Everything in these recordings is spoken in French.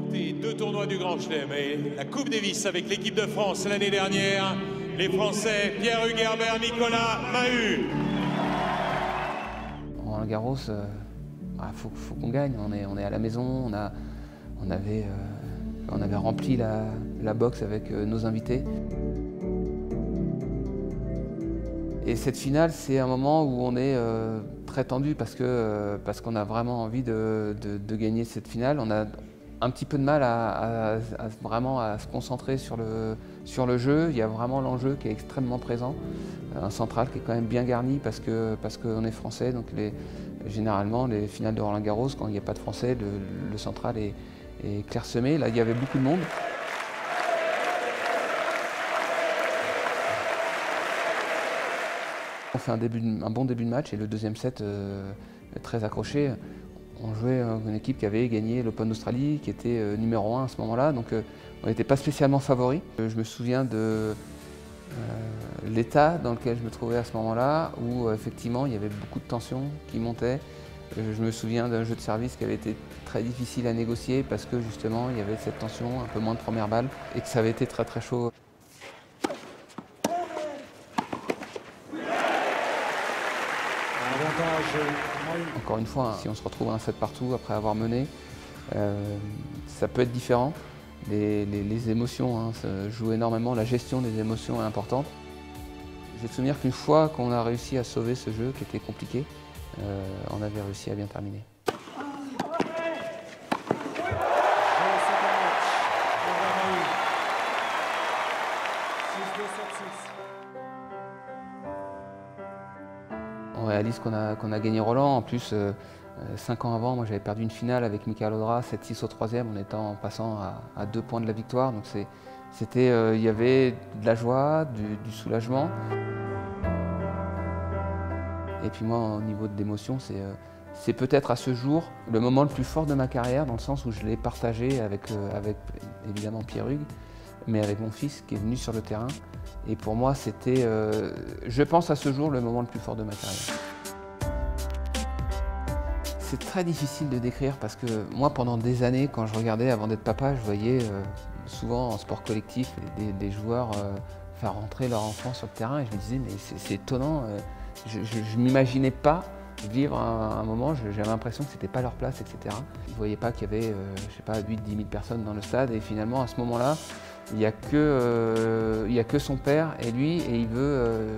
remporté 2 tournois du Grand Chelem et la Coupe Davis avec l'équipe de France l'année dernière. Les Français Pierre-Hugues Herbert, Nicolas Mahut. Roland Garros, faut qu'on gagne. On est à la maison, on avait rempli la box avec nos invités. Et cette finale, c'est un moment où on est très tendu parce qu'on a vraiment envie de gagner cette finale. On a un petit peu de mal vraiment à se concentrer sur le jeu. Il y a vraiment l'enjeu qui est extrêmement présent. Un central qui est quand même bien garni parce qu'on est français. Donc généralement, les finales de Roland Garros, quand il n'y a pas de français, le central est clairsemé. Là, il y avait beaucoup de monde. On fait un bon début de match et le deuxième set très accroché. On jouait une équipe qui avait gagné l'Open d'Australie, qui était numéro 1 à ce moment-là, donc on n'était pas spécialement favori. Je me souviens de l'état dans lequel je me trouvais à ce moment-là, où effectivement il y avait beaucoup de tensions qui montaient. Je me souviens d'un jeu de service qui avait été très difficile à négocier parce que justement il y avait cette tension, un peu moins de première balle, et que ça avait été très très chaud. Encore une fois, si on se retrouve à un set partout après avoir mené, ça peut être différent. Les émotions jouent énormément, la gestion des émotions est importante. J'ai le souvenir qu'une fois qu'on a réussi à sauver ce jeu qui était compliqué, on avait réussi à bien terminer. On réalise qu'on a gagné Roland. En plus, 5 ans avant, moi j'avais perdu une finale avec Michael Audra, 7-6 au 3e, en passant à 2 points de la victoire. Donc il y avait de la joie, du soulagement. Et puis moi, au niveau de l'émotion, c'est peut-être à ce jour le moment le plus fort de ma carrière, dans le sens où je l'ai partagé avec évidemment Pierre-Hugues, mais avec mon fils qui est venu sur le terrain. Et pour moi, c'était, je pense à ce jour, le moment le plus fort de ma carrière. C'est très difficile de décrire parce que moi, pendant des années, quand je regardais avant d'être papa, je voyais souvent en sport collectif des joueurs faire rentrer leur enfant sur le terrain et je me disais, mais c'est étonnant, je ne m'imaginais pas vivre un moment, j'avais l'impression que ce n'était pas leur place, etc. Ils ne voyaient pas qu'il y avait, je sais pas, 8-10 000 personnes dans le stade et finalement, à ce moment-là, il n'y a que son père et lui, et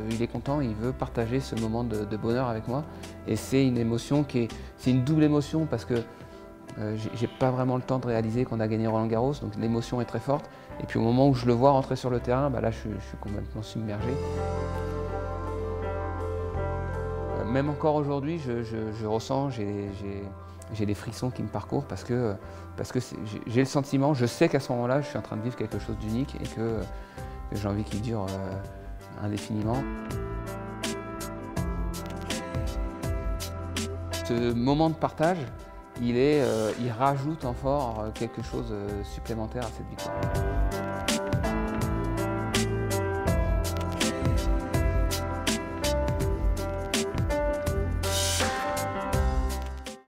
il est content, il veut partager ce moment de bonheur avec moi. Et c'est une émotion c'est une double émotion parce que j'ai pas vraiment le temps de réaliser qu'on a gagné Roland Garros, donc l'émotion est très forte. Et puis au moment où je le vois rentrer sur le terrain, là je suis complètement submergé. Même encore aujourd'hui, je ressens, j'ai des frissons qui me parcourent parce que j'ai le sentiment, je sais qu'à ce moment-là, je suis en train de vivre quelque chose d'unique et que j'ai envie qu'il dure indéfiniment. Ce moment de partage, il rajoute encore quelque chose supplémentaire à cette victoire.